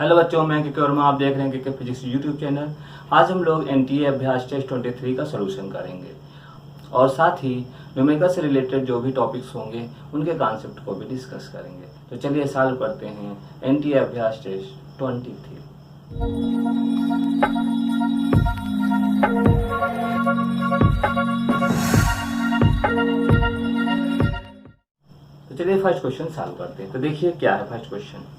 Hello बच्चों, मैं के वर्मा, आप देख रहे हैं के फिजिक्स यूट्यूब चैनल। आज हम लोग एनटीए अभ्यास टेस्ट 23 का सलूशन करेंगे और साथ ही न्यूमेरिकल से रिलेटेड जो भी टॉपिक्स होंगे उनके कॉन्सेप्ट को भी डिस्कस करेंगे। तो चलिए सॉल्व करते हैं एनटीए अभ्यास टेस्ट 23। तो चलिए फर्स्ट क्वेश्चन सॉल्व करते हैं। तो देखिए क्या है first question.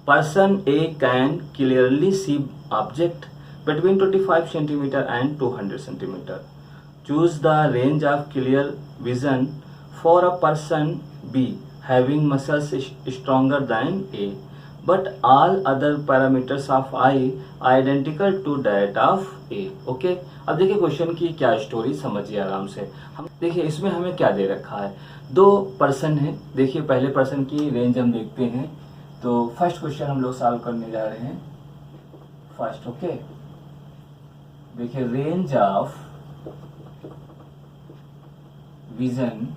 Person A can clearly see object between 25 centimeter and 200 centimeter. Choose the range of clear vision for a person B having muscles stronger than A, but all other parameters of eye identical to that of A. Okay? अब देखिए question की क्या story समझिए आराम से। हम देखिए इसमें हमें क्या दे रखा है। दो पर्सन है। देखिए पहले पर्सन की रेंज हम देखते हैं। तो फर्स्ट क्वेश्चन हम लोग सॉल्व करने जा रहे हैं फर्स्ट। ओके, देखिए range of vision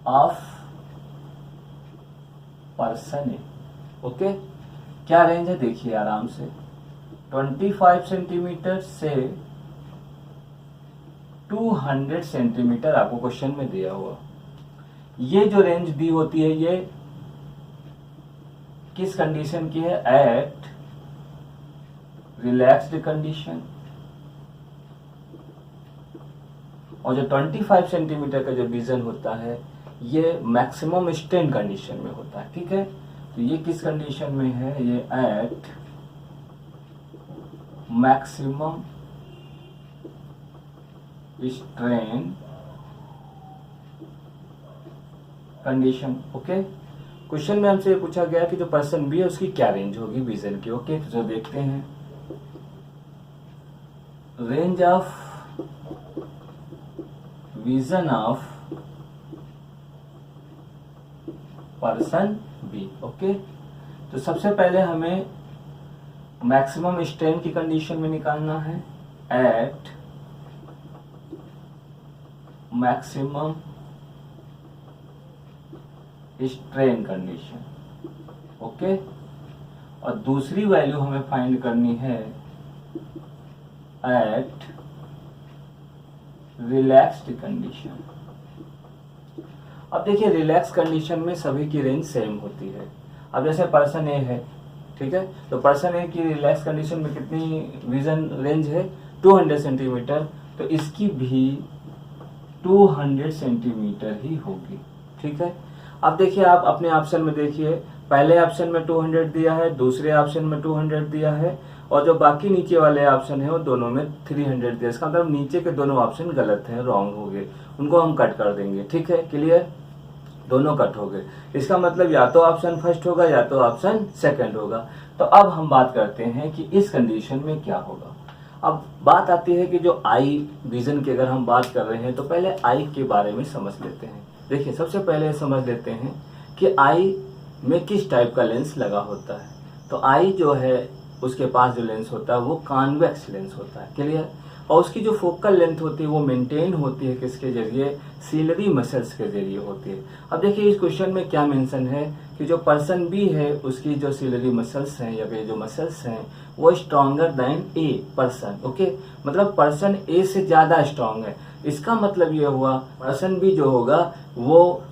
of person है। ओके, क्या रेंज है देखिए आराम से, 25 सेंटीमीटर से 200 सेंटीमीटर आपको क्वेश्चन में दिया हुआ। ये जो रेंज दी होती है ये किस कंडीशन की है? At relaxed condition. और जो 25 सेंटीमीटर का जो विजन होता है ये मैक्सिमम स्ट्रेन कंडीशन में होता है। ठीक है, तो ये किस कंडीशन में है? ये at maximum strain condition. Okay, question में हमसे पूछा गया कि जो पर्सन बी है उसकी क्या रेंज होगी विजन की। ओके, तो जो देखते हैं range of vision of person B. Okay, तो सबसे पहले हमें मैक्सिमम स्ट्रेन की कंडीशन में निकालना है at maximum strain condition. Okay, और दूसरी वैल्यू हमें फाइंड करनी है एट रिलैक्स्ड कंडीशन। अब देखिए रिलैक्स कंडीशन में सभी की रेंज सेम होती है। अब जैसे पर्सन ए है, ठीक है, तो पर्सन ए की रिलैक्स कंडीशन में कितनी विजन रेंज है? 200 सेंटीमीटर। तो इसकी भी 200 सेंटीमीटर ही होगी। ठीक है, अब देखिए आप अपने ऑप्शन में देखिए, पहले ऑप्शन में 200 दिया है, दूसरे ऑप्शन में 200 दिया है, और जो बाकी नीचे वाले ऑप्शन है वो दोनों में 300 दिया। इसका मतलब नीचे के दोनों ऑप्शन गलत हैं, रॉन्ग हो गए, उनको हम कट कर देंगे। ठीक है, क्लियर? दोनों कट हो गए। इसका मतलब या तो ऑप्शन फर्स्ट होगा या तो ऑप्शन सेकंड होगा। तो अब हम बात करते हैं कि इस कंडीशन में क्या होगा। अब बात आती है कि जो आई विजन की अगर हम बात कर रहे हैं तो पहले आई के बारे में समझ लेते हैं। देखिए सबसे पहले समझ लेते हैं कि आई में किस टाइप का लेंस लगा होता है। तो आई जो है उसके पास जो लेंस होता है वो कॉन्वेक्स लेंस होता है। क्लियर? और उसकी जो फोकल लेंथ होती है वो मेंटेन होती है किसके जरिए? सिलरी मसल्स के जरिए होती है। अब देखिए इस क्वेश्चन में क्या मेंशन है कि जो पर्सन बी है उसकी जो सिलरी मसल्स हैं या फिर जो मसल्स हैं वो stronger than a person. Okay, मतलब पर्सन ए से ज्यादा स्ट्रांग है। इसका मतलब ये हुआ पर्सन बी जो होगा वो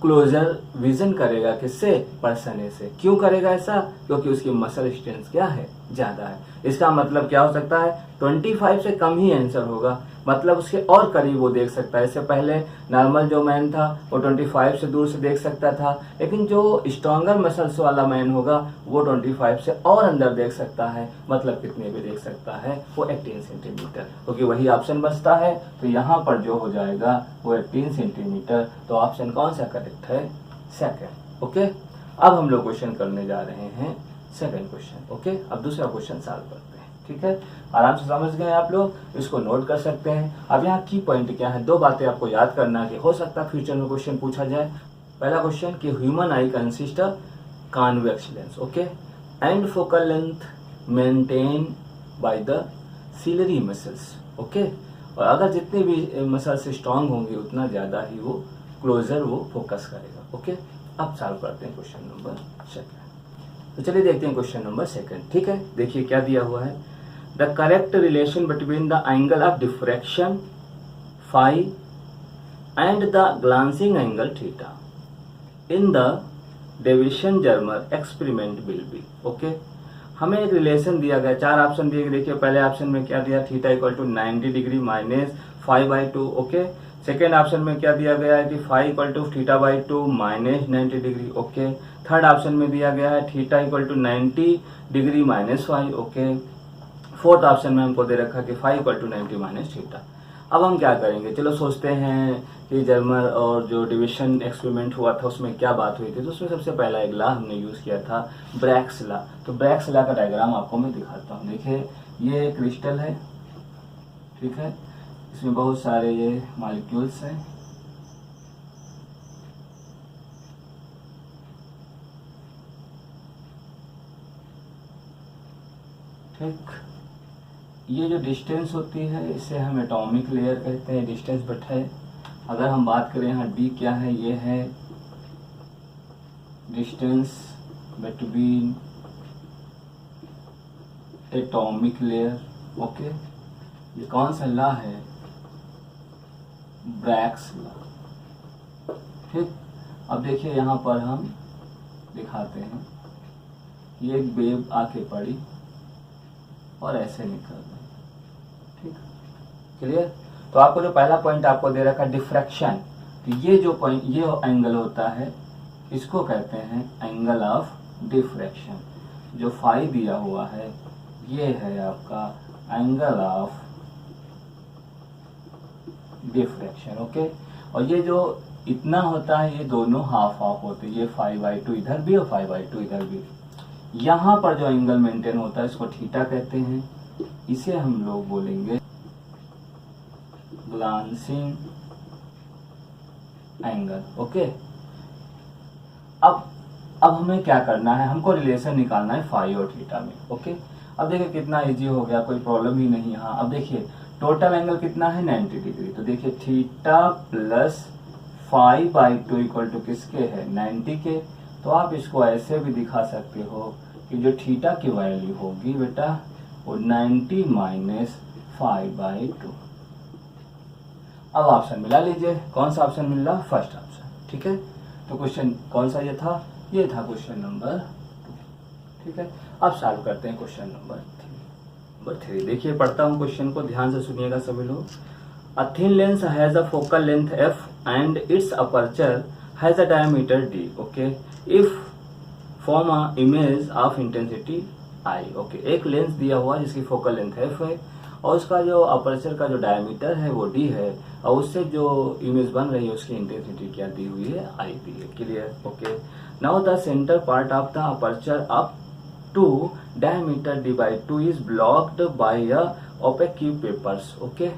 क्लोजर विजन करेगा किससे? पर्सन ए से। क्यों करेगा ऐसा? क्योंकि उसकी मसल स्ट्रेंथ क्या है? ज्यादा है। इसका मतलब क्या हो सकता है? 25 से कम ही आंसर होगा, मतलब उसके और करीब वो देख सकता है। इससे पहले नॉर्मल जो मैन था वो 25 से दूर से देख सकता था, लेकिन जो स्ट्रॉन्गर मसल्स वाला मैन होगा वो 25 से और अंदर देख सकता है। मतलब कितने भी देख सकता है? वो 18 सेंटीमीटर, क्योंकि वही ऑप्शन बचता है। तो यहाँ पर जो हो जाएगा वो 18 सेंटीमीटर। तो ऑप्शन कौन सा करेक्ट है? सेकंड। ओके, अब हम लोग क्वेश्चन करने जा रहे हैं सेकंड क्वेश्चन। ओके, अब दूसरा क्वेश्चन सॉल्व करते हैं। ठीक है, आराम से समझ गए आप लोग, इसको नोट कर सकते हैं। अब यहाँ की पॉइंट क्या है? दो बातें आपको याद करना है कि हो सकता है फ्यूचर में क्वेश्चन पूछा जाए। पहला क्वेश्चन कि human eye consist of convex lens, okay, and focal length maintain by the ciliary muscles. Okay, और अगर जितने भी मसल्स स्ट्रांग होंगे उतना ज्यादा ही वो क्लोजर वो फोकस करेगा। ओके, अब सॉल्व करते हैं क्वेश्चन नंबर सेकंड। तो चलिए देखते हैं क्वेश्चन नंबर सेकंड। ठीक है, देखिए क्या दिया हुआ है। The correct relation between the angle of diffraction phi and the glancing angle theta in the Davisson Germer experiment will be. Okay, हमें एक रिलेशन दिया गया, चार ऑप्शन दिए गए। देखिए पहले ऑप्शन में क्या दिया, theta equal to 90 degree minus 5/2। Okay, second option में क्या दिया गया है कि phi equal to theta by 2 minus 90 degree. Okay, third option में दिया गया है theta equal to 90 degree minus 5। Okay, fourth option में हमको दे रखा कि phi equal to 90 minus theta. अब हम क्या करेंगे, चलो सोचते हैं कि जर्मर और जो डिविजन एक्सपेरिमेंट हुआ था उसमें क्या बात हुई थी। तो उसमें सबसे पहला एक लॉ हमने यूज किया था, ब्रैग्स लॉ। तो ब्रैग्स लॉ का डायग्राम आपको मैं दिखाता हूँ। देखिए ये क्रिस्टल है, ठीक है, इसमें बहुत सारे ये मॉलिक्यूल्स हैं। ठीक, ये जो डिस्टेंस होती है इसे हम एटॉमिक लेयर कहते हैं, डिस्टेंस बट है। अगर हम बात करें यहाँ डी क्या है, ये है distance between atomic layer. Okay, ये कौन सा लॉ है, ब्रैग्स लॉ। ठीक, अब देखिए यहाँ पर हम दिखाते हैं, ये एक वेव आके पड़ी और ऐसे निकल रही। ठीक, क्लियर। तो आपको जो पहला पॉइंट आपको दे रखा डिफ्रैक्शन, तो ये जो पॉइंट, ये एंगल होता है इसको कहते हैं एंगल ऑफ डिफ्रैक्शन। जो फाई दिया हुआ है ये है आपका एंगल ऑफ डिफ्रैक्शन। ओके, और ये जो इतना होता है ये दोनों हाफ हाफ होते हैं, ये 5/2 इधर भी और 5/2 इधर भी। यहाँ पर जो एंगल मेंटेन होता है इसको थीटा कहते हैं, इसे हम लोग बोलेंगे ग्लांसिंग एंगल। ओके, अब हमें क्या करना है, हमको रिलेशन निकालना है फाई और थीटा में। ओके, अब देखिए कितना इजी हो गया, कोई प्रॉब्लम ही नहीं यहाँ। अब देखिए टोटल एंगल कितना है 90 डिग्री, तो देखिए थीटा प्लस 5/2 इक्वल टू किसके है 90 के। तो आप इसको ऐसे भी दिखा सकते हो कि जो थीटा की वैल्यू होगी बेटा वो 90 माइनस 5/2। अब ऑप्शन मिला लीजिए, कौन सा ऑप्शन मिल रहा, फर्स्ट ऑप्शन। ठीक है, तो क्वेश्चन कौन सा ये था क्वेश्चन नंबर 2। ठीक है, अब सॉल्व करते हैं क्वेश्चन नंबर 3। देखिए पढ़ता हूँ क्वेश्चन को, ध्यान से सुनिएगा सभी लोग। A thin lens has a focal length f and its aperture has a diameter d. Okay, if form a image of intensity I. Okay, एक लेंस दिया हुआ जिसकी फोकल लेंथ f है और उसका जो अपर्चर का जो डायमीटर है वो d है, और उससे जो इमेज बन रही है उसकी इंटेंसिटी क्या दी हुई है, I दी है। Clear. Okay, now the centre part of the aperture up to diameter d/2 is blocked by a opaque cube papers. Okay,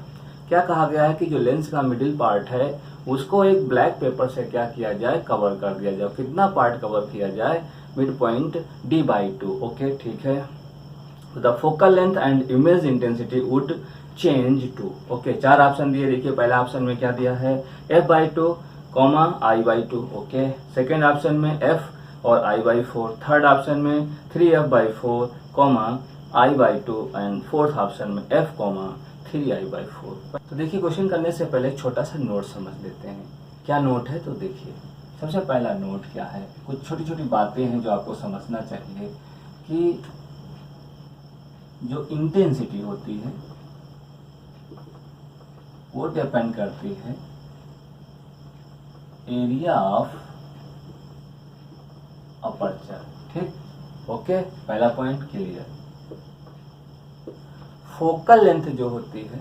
क्या कहा गया है कि जो लेंस का मिडिल पार्ट है उसको एक ब्लैक पेपर से क्या किया जाए, कवर कर दिया जाए। कितना पार्ट कवर किया जाए, मिड पॉइंट d/2। ओके, ठीक है, the focal length and image intensity would change to. Okay, चार ऑप्शन दिए। देखिए पहला ऑप्शन में क्या दिया है f/2, I/2। Okay, second option में f और I/4, थर्ड ऑप्शन में 3f/4, I/2 and fourth option में f, 3I/4। तो देखिए क्वेश्चन करने से पहले छोटा सा नोट समझ लेते हैं। क्या नोट है, तो देखिए सबसे पहला नोट क्या है, कुछ छोटी छोटी बातें हैं जो आपको समझना चाहिए कि जो इंटेंसिटी होती है वो डिपेंड करती है एरिया ऑफ अपर्चर। ठीक, ओके, पहला पॉइंट क्लियर। फोकल लेंथ जो होती है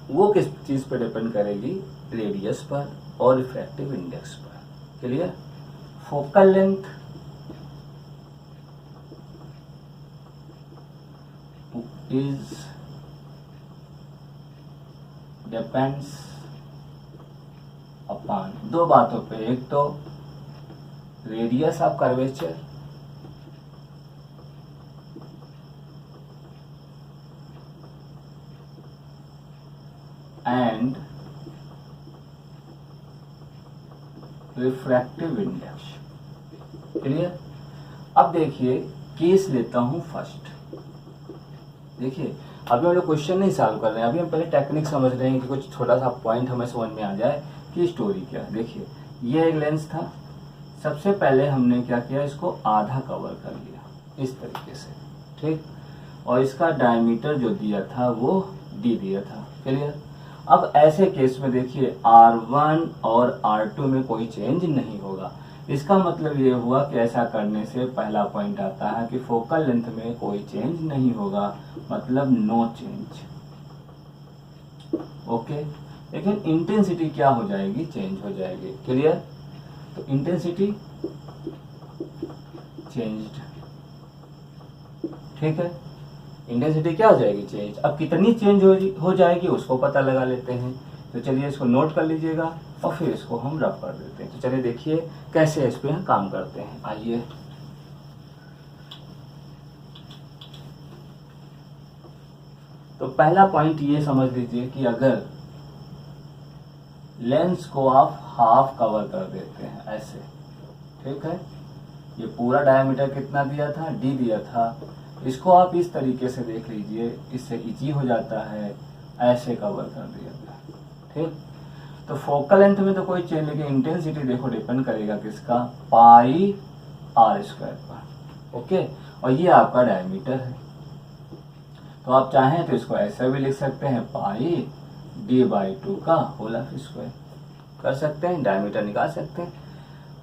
वो किस चीज पर डिपेंड करेगी, रेडियस पर और रिफ्रैक्टिव इंडेक्स पर। Clear. Focal length is depends upon दो बातों पे, एक तो radius of curvature and refractive index। Clear. अब देखिए केस लेता हूं फर्स्ट। देखिए अभी हम लोग क्वेश्चन नहीं सॉल्व कर रहे हैं, अभी हम पहले टेक्निक समझ रहे हैं कि कुछ छोटा सा पॉइंट हमें समझ में आ जाए कि स्टोरी क्या है। देखिए ये एक लेंस था, सबसे पहले हमने क्या किया, इसको आधा कवर कर लिया इस तरीके से, ठीक। और इसका डायमीटर जो दिया था वो d दिया था, क्लियर। अब ऐसे केस में देखिए R1 और R2 में कोई चेंज नहीं होगा। इसका मतलब ये हुआ कि ऐसा करने से पहला पॉइंट आता है कि फोकल लेंथ में कोई चेंज नहीं होगा, मतलब नो चेंज, ओके। लेकिन इंटेंसिटी क्या हो जाएगी, चेंज हो जाएगी, क्लियर। तो इंटेंसिटी चेंज्ड, ठीक है। इंटेंसिटी क्या हो जाएगी, चेंज। अब कितनी चेंज हो जाएगी उसको पता लगा लेते हैं। तो चलिए इसको नोट कर लीजिएगा और फिर इसको हम रफ कर देते हैं। तो चलिए देखिए कैसे इस पे हम काम करते हैं, आइए। तो पहला पॉइंट ये समझ लीजिए कि अगर लेंस को आप हाफ कवर कर देते हैं ऐसे, ठीक है। ये पूरा डायमीटर कितना दिया था, d दिया था। इसको आप इस तरीके से देख लीजिए, इससे इजी हो जाता है, ऐसे कवर कर दिया था, ठीक। तो फोकल लेंथ में तो कोई चेंज, लेकिन इंटेंसिटी देखो डिपेंड करेगा किसका, पाई r स्क्वायर पर, ओके। और ये आपका डायमीटर है, तो आप चाहें तो इसको ऐसे भी लिख सकते हैं, पाई d/2 का होल स्क्वायर कर सकते हैं, डायमीटर निकाल सकते हैं।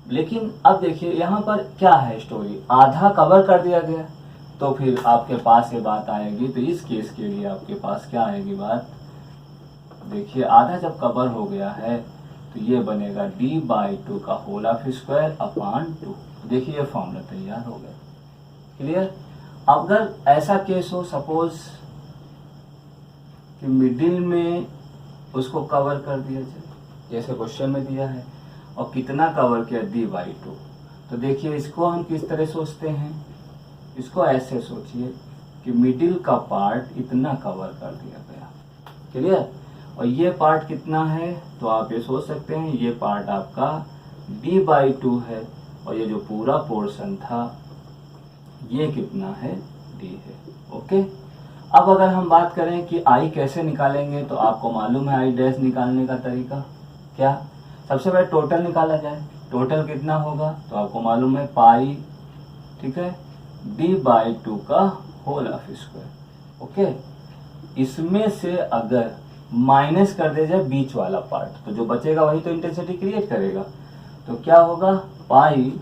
लेकिन अब देखिए यहाँ पर क्या है स्टोरी, आधा कवर कर दिया गया, तो फिर आपके पास ये बात आएगी। तो इस केस के लिए आपके पास क्या आएगी बात, देखिए आधा जब कवर हो गया है तो ये बनेगा d/2 का होल स्क्वायर अपॉन 2। देखिए ये फॉर्मूला तैयार हो गया, क्लियर। अगर ऐसा केस हो सपोज कि मिडिल में उसको कवर कर दिया जाए, जैसे क्वेश्चन में दिया है, और कितना कवर किया, d/2। तो देखिए इसको हम किस तरह सोचते हैं, इसको ऐसे सोचिए कि मिडिल का पार्ट इतना कवर कर दिया गया, क्लियर। और ये पार्ट कितना है, तो आप ये सोच सकते हैं ये पार्ट आपका d/2 है, और ये जो पूरा पोर्शन था ये कितना है, d है, ओके। अब अगर हम बात करें कि i कैसे निकालेंगे, तो आपको मालूम है i डैश निकालने का तरीका क्या, सबसे पहले टोटल निकाला जाए। टोटल कितना होगा, तो आपको मालूम है पाई, ठीक है, d/2 का होल स्क्वायर, ओके। इसमें से अगर माइनस कर दे जाए बीच वाला पार्ट, तो जो बचेगा वही तो इंटेंसिटी क्रिएट करेगा। तो क्या होगा, पाई,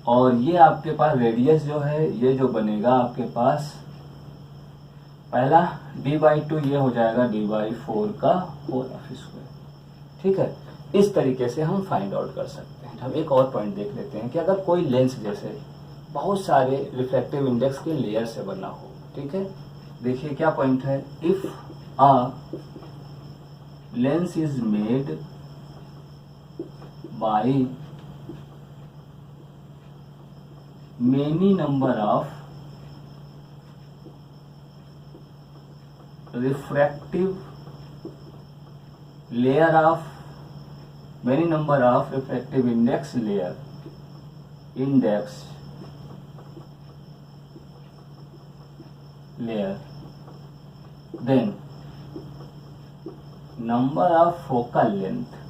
और ये आपके पास रेडियस जो है, ये जो बनेगा आपके पास पहला d/2, ये हो जाएगा d/4 का होल स्क्वायर, ठीक है। इस तरीके से हम फाइंड आउट कर सकते हैं। हम एक और पॉइंट देख लेते हैं कि अगर कोई लेंस जैसे बहुत सारे रिफ्रैक्टिव इंडेक्स के लेयर से बना हो, ठीक है। देखिए क्या पॉइंट है, if a lens is made by many number of refractive layer of many number of refractive index layer then number of focal length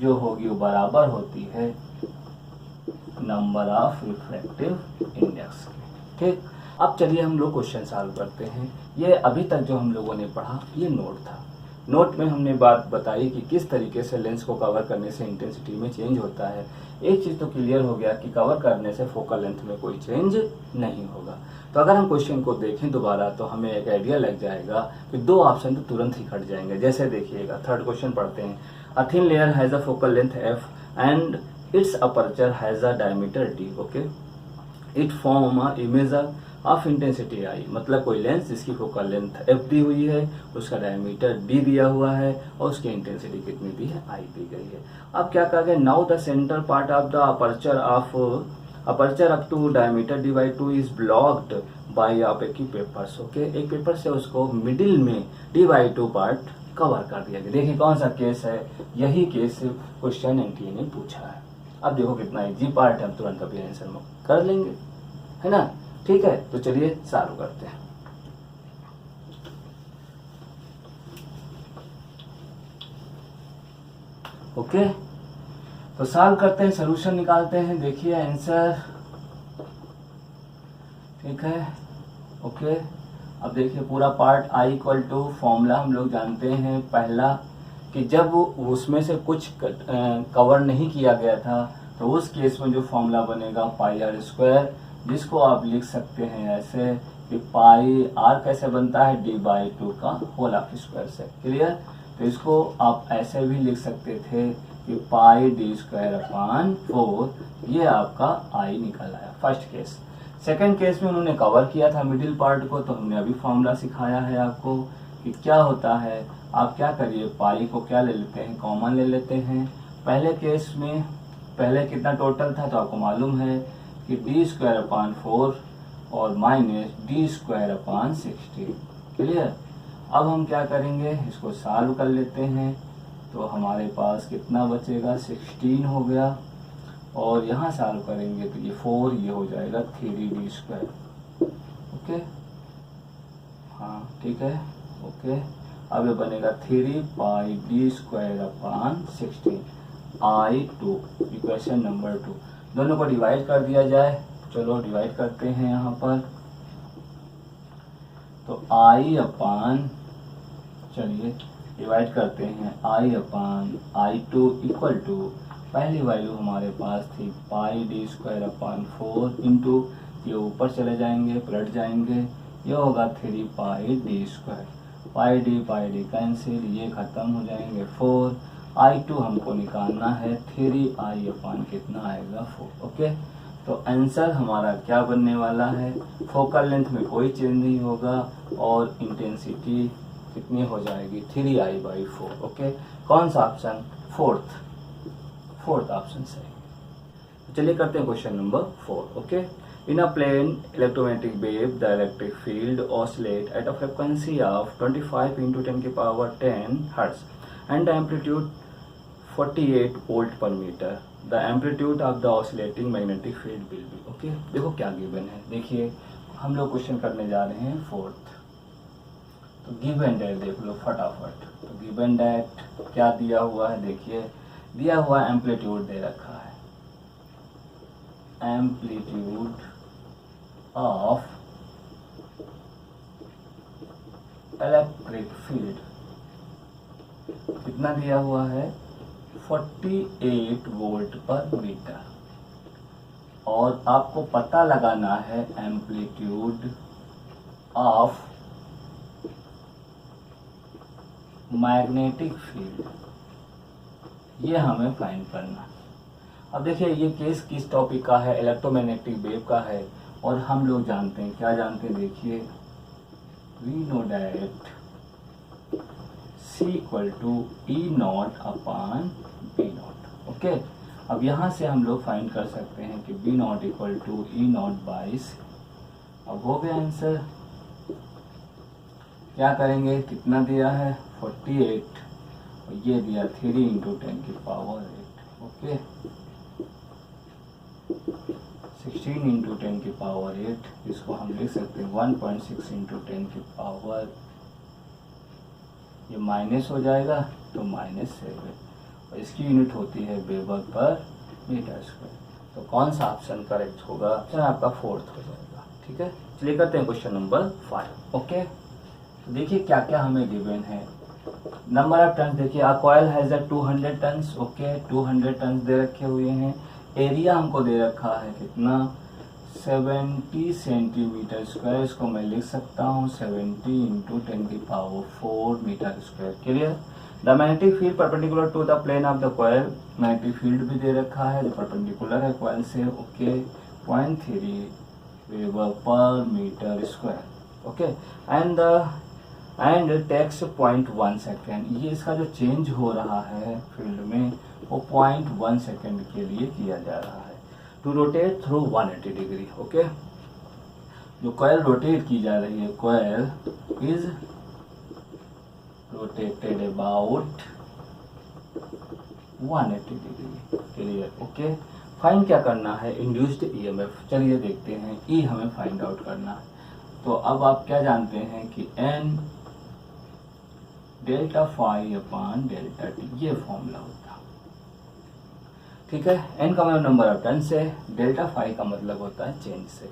जो होगी वो बराबर होती है नंबर ऑफ रिफ्रैक्टिव इंडेक्स के, ठीक। अब चलिए हम लोग क्वेश्चन सॉल्व करते हैं। ये अभी तक जो हम लोगों ने पढ़ा ये नोट था। नोट में हमने बात बताई कि किस तरीके से लेंस को कवर करने से इंटेंसिटी में चेंज होता है। एक चीज़ तो क्लियर हो गया कि कवर करने से फोकल लेंथ में कोई चेंज नहीं होगा। तो अगर हम क्वेश्चन को देखें दोबारा तो हमें एक आइडिया लग जाएगा कि दो ऑप्शन तो तुरंत ही कट जाएंगे। जैसे देखिएगा थर्ड क्वेश्चन पढ़ते हैं, a thin layer has a focal length f and it's aperture has a diameter d, okay. It form a image of intensity I, मतलब कोई लेंस जिसकी फोकल लेंथ f दी हुई है, उसका डायमीटर d दिया हुआ है और उसकी इंटेंसिटी कितनी दी है, i दी गई है। अब क्या कहा गया, now the centre part of the aperture up to diameter d/2 is blocked by of एक पेपर्स, ओके। एक पेपर से उसको मिडिल में d/2 पार्ट कवर कर दिया गया। देखिए कौन सा केस है, यही केस क्वेश्चन एनटीए ने पूछा है। अब देखो कितना इजी पार्ट है, हम तुरंत अभी आंसर में कर लेंगे, है ना। ठीक है, तो चलिए चालू करते हैं। ओके, तो सॉल्व करते हैं, सोल्यूशन निकालते हैं। देखिए आंसर, ठीक है। ओके, अब देखिए पूरा part I equal to formula हम लोग जानते हैं पहला, कि जब उसमें से कुछ कवर नहीं किया गया था तो उस केस में जो फॉर्मूला बनेगा पाई आर स्क्वायर, जिसको आप लिख सकते हैं ऐसे कि पाई आर कैसे बनता है, डी बाई टू का होल ऑफ स्क्वायर से। क्लियर, तो इसको आप ऐसे भी लिख सकते थे कि पाई डी स्क्वायर अपॉन 4, ये आपका आई निकल आया फर्स्ट केस। सेकंड केस में उन्होंने कवर किया था मिडिल पार्ट को, तो हमने अभी फॉर्मूला सिखाया है आपको कि क्या होता है। आप क्या करिए, पाई को क्या ले लेते हैं, कॉमन ले लेते हैं। पहले केस में पहले कितना टोटल था, तो आपको मालूम है कि डी स्क्वायर अपॉन 4 और minus D square upon 16। Clear, अब हम क्या करेंगे, इसको सॉल्व कर लेते हैं। तो हमारे पास कितना बचेगा, 16 हो गया, और यहाँ सॉल्व करेंगे तो ये 4, ये हो जाएगा 3d स्क्वायर। ओके, हाँ ठीक है। ओके, अब ये बनेगा 3 pi D square upon 16 I2, equation number 2। दोनों को डिवाइड कर दिया जाए, चलो डिवाइड करते हैं यहाँ पर। तो I अपॉन, चलिए डिवाइड करते हैं, I upon I2 equal to, पहली वैल्यू हमारे पास थी pi D square upon 4 into, ये ऊपर चले जाएंगे पलट जाएंगे, ये होगा 3 pi D square, pi D cancel, ये खत्म हो जाएंगे 4। I2 हमको निकालना है, 3I अपॉन कितना आएगा 4। ओके, तो आंसर हमारा क्या बनने वाला है, फोकल लेंथ में कोई चेंज नहीं होगा और इंटेंसिटी कितनी हो जाएगी, 3I/4। ओके, कौन सा ऑप्शन, फोर्थ ऑप्शन सही। चलिए करते हैं question number 4। Okay, in a plane electromagnetic wave the electric field oscillate at a frequency of 25 × 10⁻10 hertz and the amplitude 48 volt per meter. The amplitude of the oscillating magnetic field will be. Okay, देखो क्या given है, देखिए हम लोग question करने जा रहे हैं 4th। तो गिवन डेट देख लो फटाफट। तो गिवन डेट क्या दिया हुआ है, देखिए दिया हुआ एम्पलीट्यूड दे रखा है, एम्पलीट्यूड ऑफ इलेक्ट्रिक फील्ड कितना दिया हुआ है, 48 वोल्ट पर मीटर, और आपको पता लगाना है एम्पलीट्यूड ऑफ मैग्नेटिक फील्ड, ये हमें फाइंड करना। अब देखिए ये केस किस टॉपिक का है, इलेक्ट्रोमैग्नेटिक वेव का है, और हम लोग जानते हैं, क्या जानते हैं, देखिए we know that C equal to E0 upon B0। Okay, अब यहाँ से हम लोग फाइंड कर सकते हैं कि B0 इक्वल टू E0/C। अब हो गया आंसर, क्या करेंगे, कितना दिया है 48, और ये दिया 3 × 10⁸। ओके, 16 × 10⁸, इसको हम लिख सकते हैं 1.6 × 10⁻, ये माइनस हो जाएगा तो -7, और इसकी यूनिट होती है वेबर पर मीटर स्क्वायर। तो कौन सा ऑप्शन करेक्ट होगा, ऑप्शन आपका 4th हो जाएगा। ठीक है, चलिए करते हैं क्वेश्चन नंबर 5। ओके, तो देखिए क्या क्या हमें गिवन है। नंबर ऑफ टन्स, देखिए a coil has 200 turns. Okay, 200 turns दे रखे हुए हैं। एरिया हमको दे रखा है कितना, 70 सेंटीमीटर स्क्वायर, इसको मैं लिख सकता हूँ 70 × 10⁴ metre square. Clear, the magnetic field perpendicular to the plane of the coil, magnetic field भी दे रखा है जो परपेंडिकुलर है कॉइल से। Okay, 0.3 weber per metre square. Okay, and takes 0.1 second, ये इसका जो चेंज हो रहा है फील्ड में वो 0.1 सेकेंड के लिए किया जा रहा है। To rotate through 180 degree. Okay, जो कॉइल रोटेट की जा रही है, coil is rotated about 180 degree. Clear? Okay. Find क्या करना है? Induced EMF. चलिए देखते हैं, ई हमें फाइंड आउट करना है। तो अब आप क्या जानते हैं कि N delta phi upon delta t, ये फॉर्मूला होता है। ठीक है, एन का मतलब नंबर ऑफ टर्न से, डेल्टा फाई का मतलब होता है चेंज से।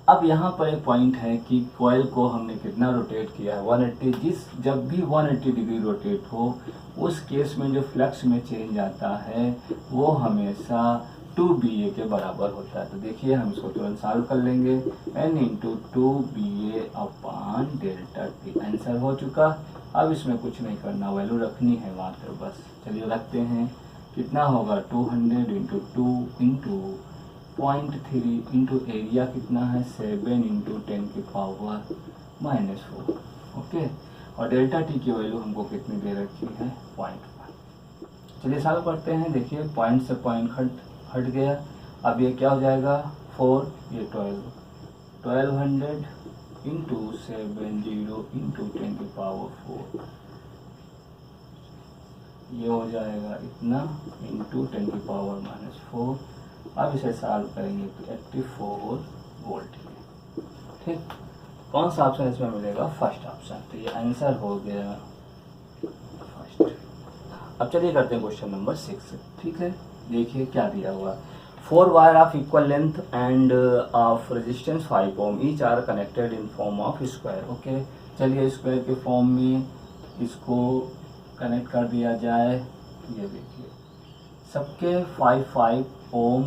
अब यहाँ पर एक पॉइंट है कि कॉइल को हमने कितना रोटेट किया है, 180। जब भी 180 डिग्री रोटेट हो, उस केस में जो फ्लक्स में चेंज आता है वो हमेशा 2BA के बराबर होता है। तो देखिए हम इसको तुरंत सॉल्व कर लेंगे, n इंटू 2BA अपान डेल्टा टी। आंसर हो चुका। अब इसमें कुछ नहीं करना, वैल्यू रखनी है मात्र बस। चलिए रखते हैं, कितना होगा 200 इंटू 2 इंटू 0.3 इंटू एरिया कितना है 7 इंटू 10 की पावर -4। ओके, और डेल्टा टी की वैल्यू हमको कितनी दे रखी है 0.1। चलिए सॉल्व करते हैं। देखिए पॉइंट से पॉइंट हट गया। अब ये क्या हो जाएगा 4, ये 1200 इंटू 70 इंटू 10 की पावर 4, ये हो जाएगा इतना इंटू 10 की पावर -4। अब इसे सॉल्व करेंगे तो 84 वोल्ट। ठीक, कौन सा ऑप्शन इसमें मिलेगा? First option. तो ये आंसर हो गया फर्स्ट। अब चलिए करते हैं क्वेश्चन नंबर 6। ठीक है, देखिए क्या दिया हुआ। 4 wire of equal length and of resistance 5 ohm each are connected in form of square. Okay, चलिए स्क्वायर के फॉर्म में इसको कनेक्ट कर दिया जाए। ये देखिए सबके 5 ओम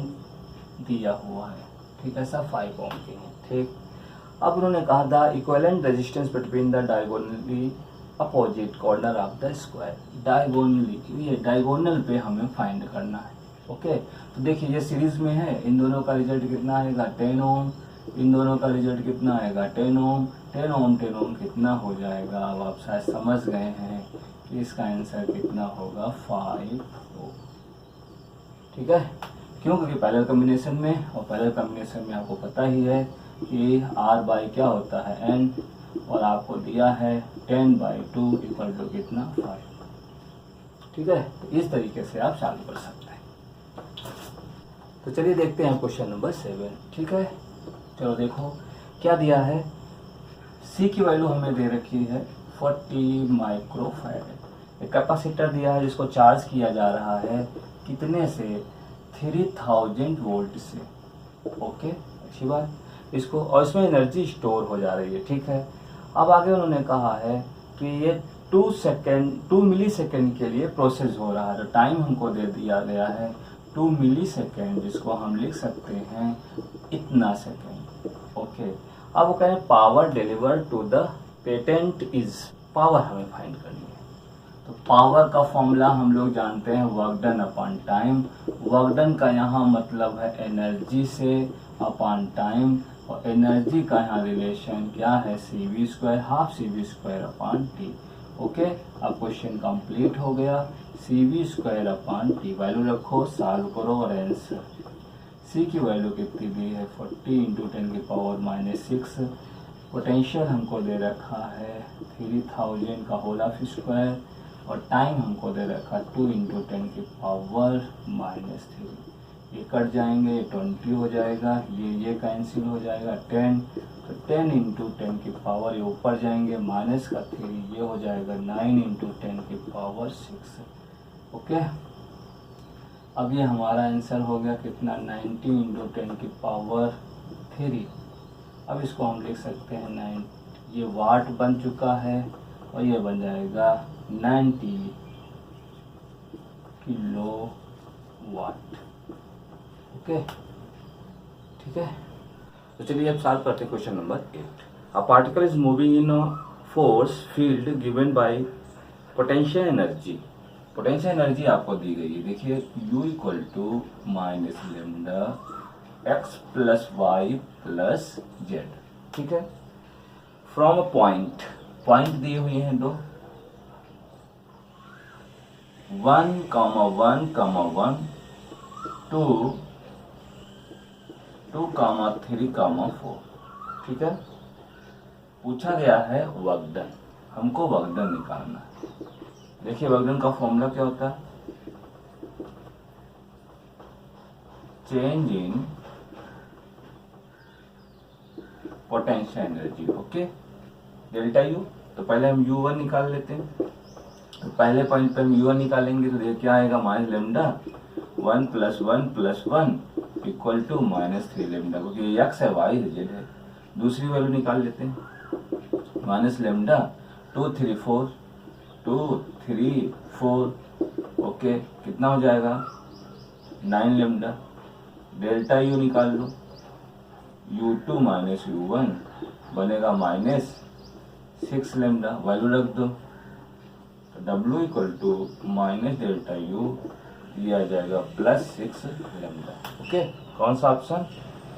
दिया हुआ है। ठीक है, सब 5 ओम के हैं। ठीक, अब उन्होंने कहा था equivalent resistance between the diagonally opposite corner of the square. Diagonally, ये डायगोनल पे हमें फाइंड करना है। ओके, तो देखिए ये सीरीज में है, इन दोनों का रिजल्ट कितना आएगा 10 ओम, इन दोनों का रिजल्ट कितना आएगा 10 ओम। 10 ओम 10 ओम कितना हो जाएगा? अब आप शायद समझ गए हैं कि इसका आंसर कितना होगा 5 ओम। ठीक है, क्यों? क्योंकि पैरेलल कॉम्बिनेशन में, और पैरेलल कॉम्बिनेशन में आपको पता ही है कि R बाई क्या होता है N, और आपको दिया है 10/2 इक्वल टू कितना 5। ठीक है, तो इस तरीके से आप सॉल्व कर सकते हैं। तो चलिए देखते हैं क्वेश्चन नंबर 7। ठीक है, चलो देखो क्या दिया है। C की वैल्यू हमें दे रखी है 40 माइक्रोफैराड। एक कैपेसिटर दिया है जिसको चार्ज किया जा रहा है कितने से? 3000 वोल्ट से। ओके, अच्छी बात। इसको, और इसमें एनर्जी स्टोर हो जा रही है। ठीक है, अब आगे उन्होंने कहा है कि ये 2 मिली सेकेंड के लिए प्रोसेस हो रहा है। तो टाइम हमको दे दिया गया है 2 मिली सेकेंड, जिसको हम लिख सकते हैं इतना सेकेंड। ओके, अब वो कह रहे हैं power deliver to the patient is, power हमें फाइंड करनी है। तो पावर का फॉर्मूला हम लोग जानते हैं work done upon time. Work done का यहाँ मतलब है एनर्जी से अपॉन टाइम, और एनर्जी का यहाँ रिलेशन क्या है CV², half CV² upon T. Okay, अब क्वेश्चन कंप्लीट हो गया। CV² अपॉन टी वैल्यू रखो, सॉल्व करो और आंसर। C की वैल्यू कितनी दी है 40 इंटू 10 की पावर -6। पोटेंशियल हमको दे रखा है 3000 का होल ऑफ स्क्वायर, और टाइम हमको दे रखा 2 इंटू 10 की पावर -3। ये कट जाएंगे, 20 हो जाएगा, ये कैंसिल हो जाएगा 10। तो 10 इंटू 10 की पावर, ये ऊपर जाएंगे माइनस का 3, ये हो जाएगा 9 इंटू 10 की पावर 6। ओके, अब ये हमारा आंसर हो गया कितना 90 इंटू 10 की पावर 3। अब इसको हम लिख सकते हैं 9, ये वाट बन चुका है, और ये बन जाएगा 90 किलो वाट। ओके, ठीक है, तो चलिए अब सॉल्व करते हैं question number 8। A particle is moving in a force field given by potential energy. Potential energy आपको दी गई है, देखिए U equal to minus lambda x plus y plus z. ठीक है, फ्रॉम अ पॉइंट, पॉइंट दिए हुए हैं दो, 1,1,1 2, 2,3,4। ठीक है, पूछा गया है वर्क डन। हमको वर्क डन निकालना है। देखिए वर्क डन का फॉर्मूला क्या होता है, change in potential energy, okay, delta U. तो पहले हम U1 निकाल लेते हैं। तो पहले पॉइंट पे हम U1 निकालेंगे तो देखिए क्या आएगा, minus lambda 1 + 1 + 1 equal to -3 lambda, क्योंकि एक्स है वाई है जेड है। दूसरी वैल्यू निकाल लेते हैं, माइनस लेमडा 2 3 4, ओके, कितना हो जाएगा 9 लेमडा। डेल्टा यू निकाल लो, U2 - U1 बनेगा -6 लेमडा, वैल्यू रख दो। तो W equal to -delta U, ये आ जाएगा +6 लेमडा, ओके। कौन सा ऑप्शन,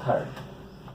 थर्ड।